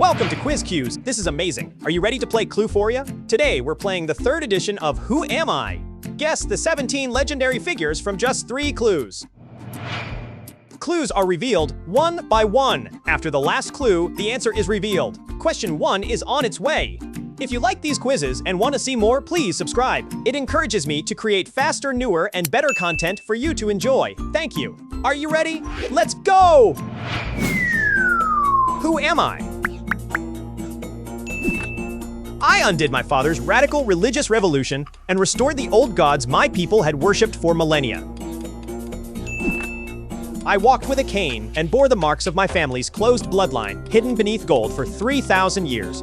Welcome to Quiz Cues. This is amazing. Are you ready to play Cluephoria? Today, we're playing the third edition of Who Am I? Guess the 17 legendary figures from just 3 clues. Clues are revealed one by one. After the last clue, the answer is revealed. Question 1 is on its way. If you like these quizzes and want to see more, please subscribe. It encourages me to create faster, newer, and better content for you to enjoy. Thank you. Are you ready? Let's go! Who am I? I undid my father's radical religious revolution and restored the old gods my people had worshipped for millennia. I walked with a cane and bore the marks of my family's closed bloodline, hidden beneath gold for 3,000 years.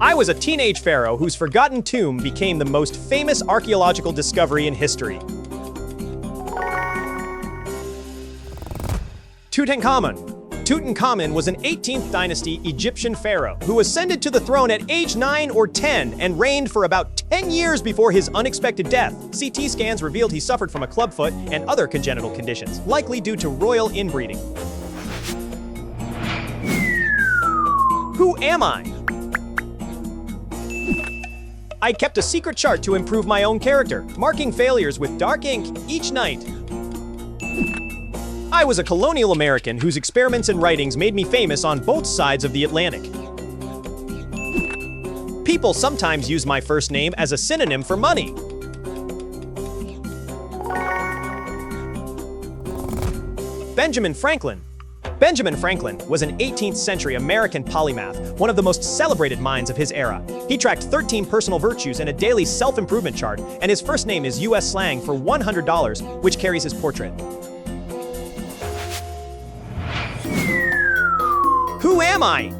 I was a teenage pharaoh whose forgotten tomb became the most famous archaeological discovery in history. Tutankhamun was an 18th dynasty Egyptian pharaoh who ascended to the throne at age 9 or 10 and reigned for about 10 years before his unexpected death. CT scans revealed he suffered from a clubfoot and other congenital conditions, likely due to royal inbreeding. Who am I? I kept a secret chart to improve my own character, marking failures with dark ink each night. I was a colonial American whose experiments and writings made me famous on both sides of the Atlantic. People sometimes use my first name as a synonym for money. Benjamin Franklin. Benjamin Franklin was an 18th century American polymath, one of the most celebrated minds of his era. He tracked 13 personal virtues in a daily self-improvement chart, and his first name is US slang for $100, which carries his portrait. Who am I?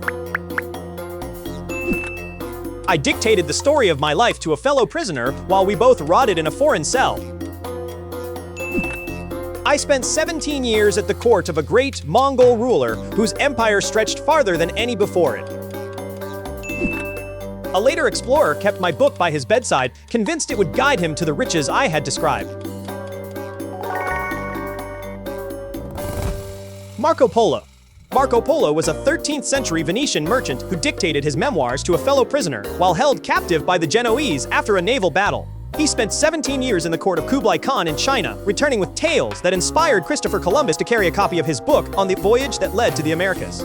I dictated the story of my life to a fellow prisoner while we both rotted in a foreign cell. I spent 17 years at the court of a great Mongol ruler whose empire stretched farther than any before it. A later explorer kept my book by his bedside, convinced it would guide him to the riches I had described. Marco Polo. Marco Polo was a 13th century Venetian merchant who dictated his memoirs to a fellow prisoner while held captive by the Genoese after a naval battle. He spent 17 years in the court of Kublai Khan in China, returning with tales that inspired Christopher Columbus to carry a copy of his book on the voyage that led to the Americas.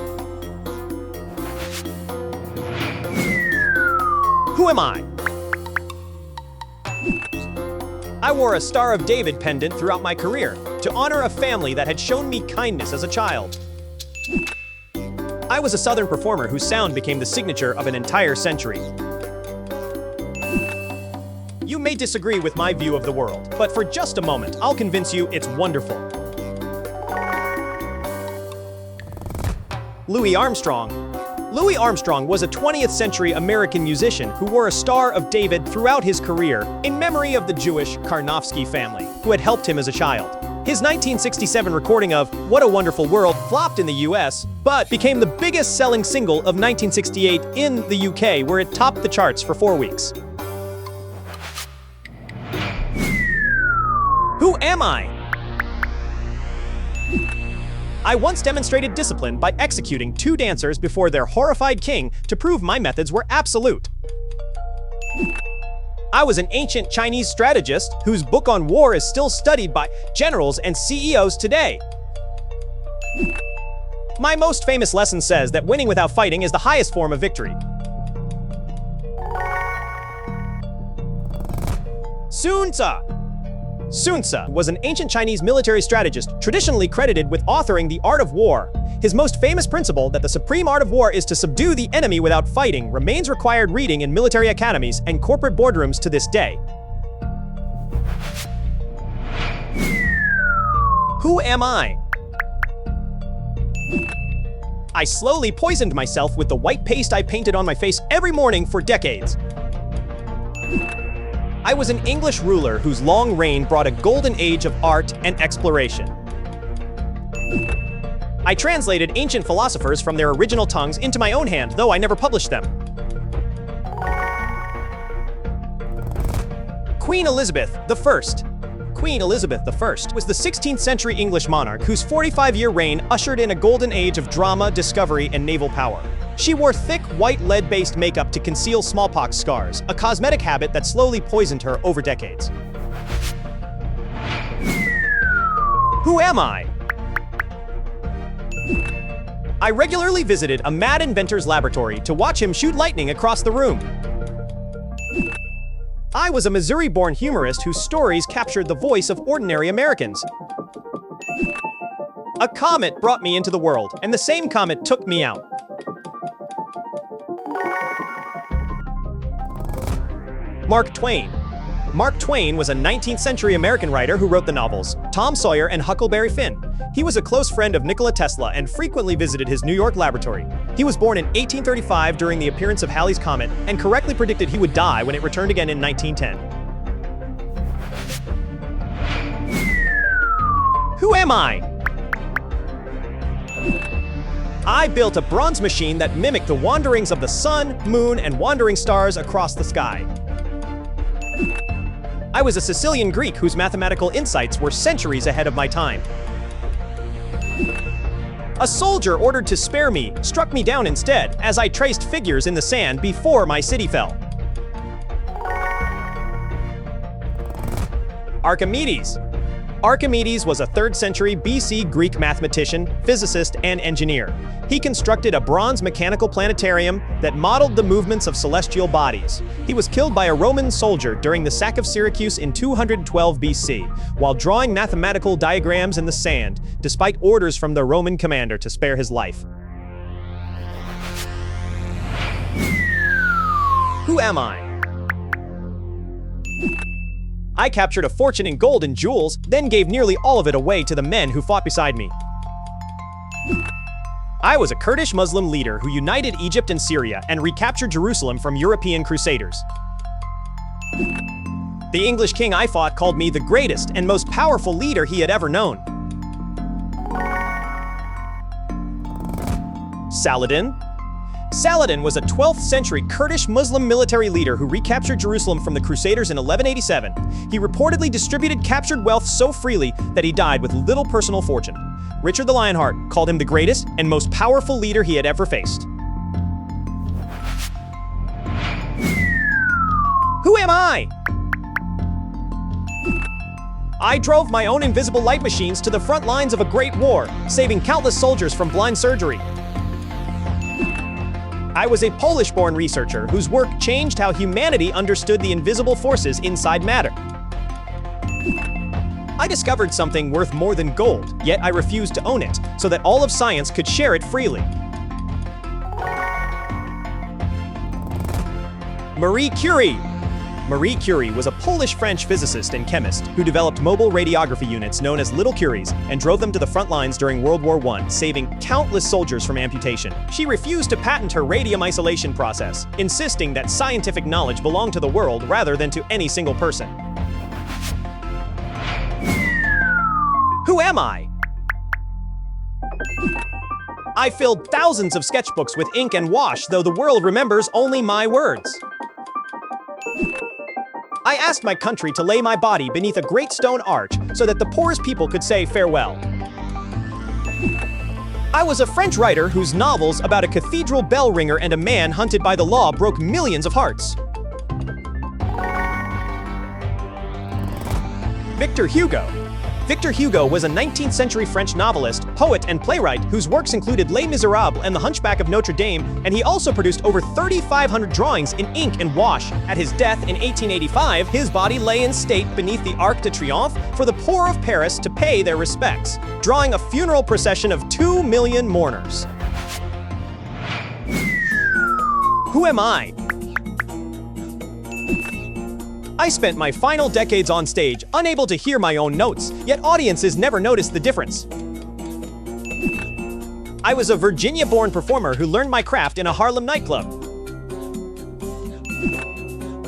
Who am I? I wore a Star of David pendant throughout my career to honor a family that had shown me kindness as a child. I was a Southern performer whose sound became the signature of an entire century. You may disagree with my view of the world, but for just a moment, I'll convince you it's wonderful. Louis Armstrong. Louis Armstrong was a 20th century American musician who wore a Star of David throughout his career in memory of the Jewish Karnofsky family, who had helped him as a child. His 1967 recording of What a Wonderful World flopped in the US, but became the biggest selling single of 1968 in the UK, where it topped the charts for 4 weeks. Who am I? I once demonstrated discipline by executing 2 dancers before their horrified king to prove my methods were absolute. I was an ancient Chinese strategist whose book on war is still studied by generals and CEOs today. My most famous lesson says that winning without fighting is the highest form of victory. Sun Tzu. Sun Tzu was an ancient Chinese military strategist traditionally credited with authoring The Art of War. His most famous principle, that the supreme art of war is to subdue the enemy without fighting, remains required reading in military academies and corporate boardrooms to this day. Who am I? I slowly poisoned myself with the white paste I painted on my face every morning for decades. I was an English ruler whose long reign brought a golden age of art and exploration. I translated ancient philosophers from their original tongues into my own hand, though I never published them. Queen Elizabeth I. Queen Elizabeth I was the 16th century English monarch whose 45-year reign ushered in a golden age of drama, discovery, and naval power. She wore thick, white lead-based makeup to conceal smallpox scars, a cosmetic habit that slowly poisoned her over decades. Who am I? I regularly visited a mad inventor's laboratory to watch him shoot lightning across the room. I was a Missouri-born humorist whose stories captured the voice of ordinary Americans. A comet brought me into the world, and the same comet took me out. Mark Twain. Mark Twain was a 19th century American writer who wrote the novels Tom Sawyer and Huckleberry Finn. He was a close friend of Nikola Tesla and frequently visited his New York laboratory. He was born in 1835 during the appearance of Halley's Comet and correctly predicted he would die when it returned again in 1910. Who am I? I built a bronze machine that mimicked the wanderings of the sun, moon, and wandering stars across the sky. I was a Sicilian Greek whose mathematical insights were centuries ahead of my time. A soldier ordered to spare me struck me down instead as I traced figures in the sand before my city fell. Archimedes. Archimedes was a 3rd century BC Greek mathematician, physicist, and engineer. He constructed a bronze mechanical planetarium that modeled the movements of celestial bodies. He was killed by a Roman soldier during the sack of Syracuse in 212 BC, while drawing mathematical diagrams in the sand, despite orders from the Roman commander to spare his life. Who am I? I captured a fortune in gold and jewels, then gave nearly all of it away to the men who fought beside me. I was a Kurdish Muslim leader who united Egypt and Syria and recaptured Jerusalem from European crusaders. The English king I fought called me the greatest and most powerful leader he had ever known. Saladin. Saladin was a 12th century Kurdish Muslim military leader who recaptured Jerusalem from the Crusaders in 1187. He reportedly distributed captured wealth so freely that he died with little personal fortune. Richard the Lionheart called him the greatest and most powerful leader he had ever faced. Who am I? I drove my own invisible light machines to the front lines of a great war, saving countless soldiers from blind surgery. I was a Polish-born researcher whose work changed how humanity understood the invisible forces inside matter. I discovered something worth more than gold, yet I refused to own it, so that all of science could share it freely. Marie Curie. Marie Curie was a Polish-French physicist and chemist who developed mobile radiography units known as Little Curies and drove them to the front lines during World War I, saving countless soldiers from amputation. She refused to patent her radium isolation process, insisting that scientific knowledge belonged to the world rather than to any single person. Who am I? I filled thousands of sketchbooks with ink and wash, though the world remembers only my words. I asked my country to lay my body beneath a great stone arch so that the poorest people could say farewell. I was a French writer whose novels about a cathedral bell ringer and a man hunted by the law broke millions of hearts. Victor Hugo. Victor Hugo was a 19th century French novelist, poet, and playwright whose works included Les Miserables and The Hunchback of Notre Dame, and he also produced over 3,500 drawings in ink and wash. At his death in 1885, his body lay in state beneath the Arc de Triomphe for the poor of Paris to pay their respects, drawing a funeral procession of 2 million mourners. Who am I? I spent my final decades on stage, unable to hear my own notes, yet audiences never noticed the difference. I was a Virginia-born performer who learned my craft in a Harlem nightclub.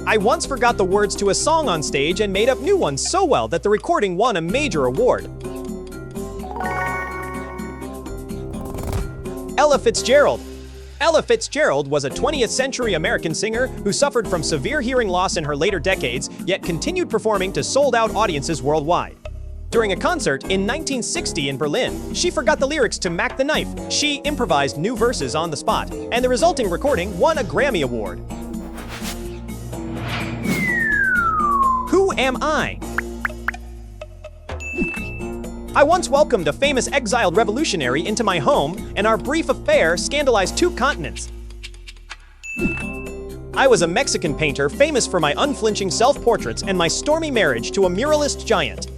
I once forgot the words to a song on stage and made up new ones so well that the recording won a major award. Ella Fitzgerald. Ella Fitzgerald was a 20th century American singer who suffered from severe hearing loss in her later decades, yet continued performing to sold-out audiences worldwide. During a concert in 1960 in Berlin, she forgot the lyrics to Mac the Knife. She improvised new verses on the spot, and the resulting recording won a Grammy Award. Who am I? I once welcomed a famous exiled revolutionary into my home, and our brief affair scandalized 2 continents. I was a Mexican painter famous for my unflinching self-portraits and my stormy marriage to a muralist giant.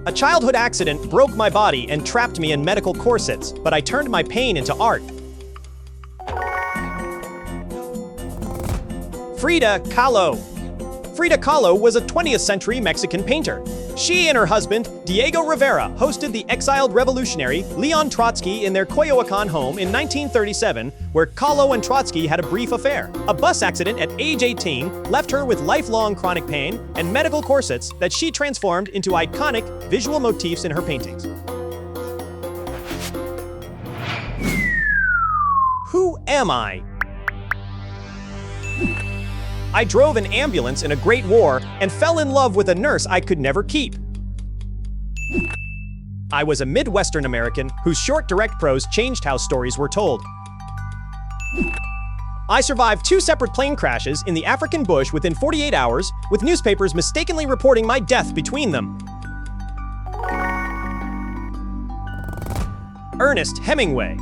A childhood accident broke my body and trapped me in medical corsets, but I turned my pain into art. Frida Kahlo. Frida Kahlo was a 20th century Mexican painter. She and her husband, Diego Rivera, hosted the exiled revolutionary Leon Trotsky in their Coyoacan home in 1937, where Kahlo and Trotsky had a brief affair. A bus accident at age 18 left her with lifelong chronic pain and medical corsets that she transformed into iconic visual motifs in her paintings. Who am I? I drove an ambulance in a Great War and fell in love with a nurse I could never keep. I was a Midwestern American whose short direct prose changed how stories were told. I survived 2 separate plane crashes in the African bush within 48 hours, with newspapers mistakenly reporting my death between them. Ernest Hemingway.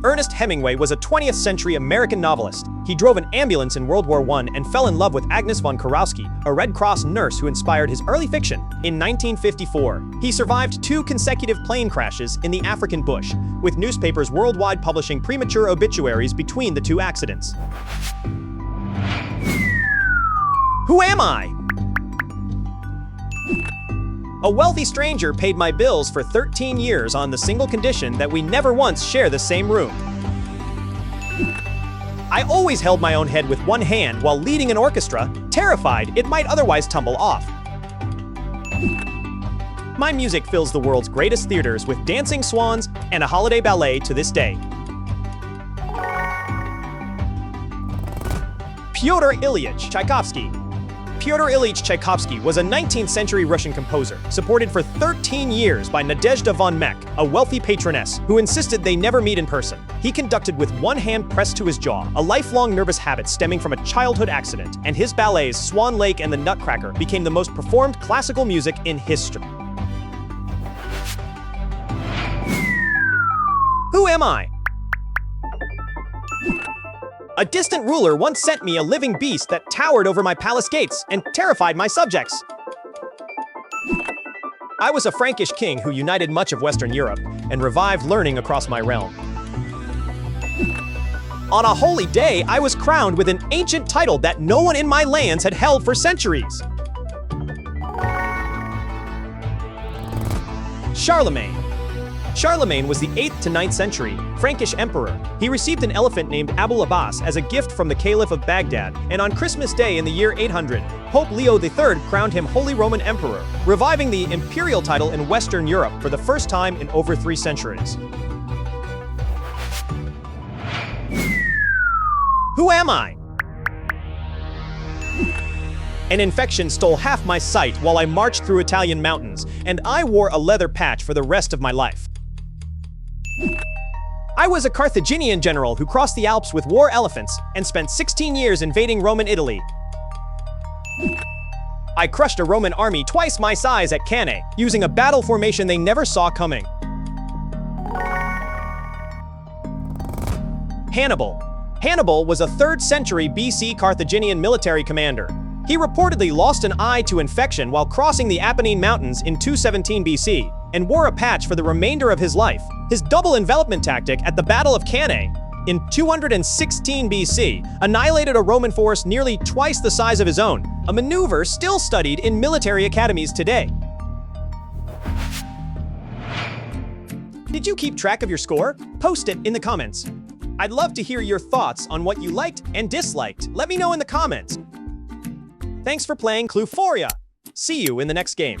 Ernest Hemingway was a 20th century American novelist. He drove an ambulance in World War I and fell in love with Agnes von Kurowski, a Red Cross nurse who inspired his early fiction. In 1954, he survived 2 consecutive plane crashes in the African bush, with newspapers worldwide publishing premature obituaries between the 2 accidents. Who am I? A wealthy stranger paid my bills for 13 years on the single condition that we never once share the same room. I always held my own head with one hand while leading an orchestra, terrified it might otherwise tumble off. My music fills the world's greatest theaters with dancing swans and a holiday ballet to this day. Pyotr Ilyich Tchaikovsky. Pyotr Ilyich Tchaikovsky was a 19th century Russian composer, supported for 13 years by Nadezhda von Meck, a wealthy patroness who insisted they never meet in person. He conducted with one hand pressed to his jaw, a lifelong nervous habit stemming from a childhood accident, and his ballets Swan Lake and the Nutcracker became the most performed classical music in history. Who am I? A distant ruler once sent me a living beast that towered over my palace gates and terrified my subjects. I was a Frankish king who united much of Western Europe and revived learning across my realm. On a holy day, I was crowned with an ancient title that no one in my lands had held for centuries. Charlemagne. Charlemagne was the 8th to 9th century Frankish emperor. He received an elephant named Abul Abbas as a gift from the Caliph of Baghdad, and on Christmas Day in the year 800, Pope Leo III crowned him Holy Roman Emperor, reviving the imperial title in Western Europe for the first time in over 3 centuries. Who am I? An infection stole half my sight while I marched through Italian mountains, and I wore a leather patch for the rest of my life. I was a Carthaginian general who crossed the Alps with war elephants and spent 16 years invading Roman Italy. I crushed a Roman army twice my size at Cannae, using a battle formation they never saw coming. Hannibal. Hannibal was a 3rd century BC Carthaginian military commander. He reportedly lost an eye to infection while crossing the Apennine Mountains in 217 BC, and wore a patch for the remainder of his life. His double envelopment tactic at the Battle of Cannae in 216 BC annihilated a Roman force nearly twice the size of his own, a maneuver still studied in military academies today. Did you keep track of your score? Post it in the comments. I'd love to hear your thoughts on what you liked and disliked. Let me know in the comments. Thanks for playing Cluephoria. See you in the next game.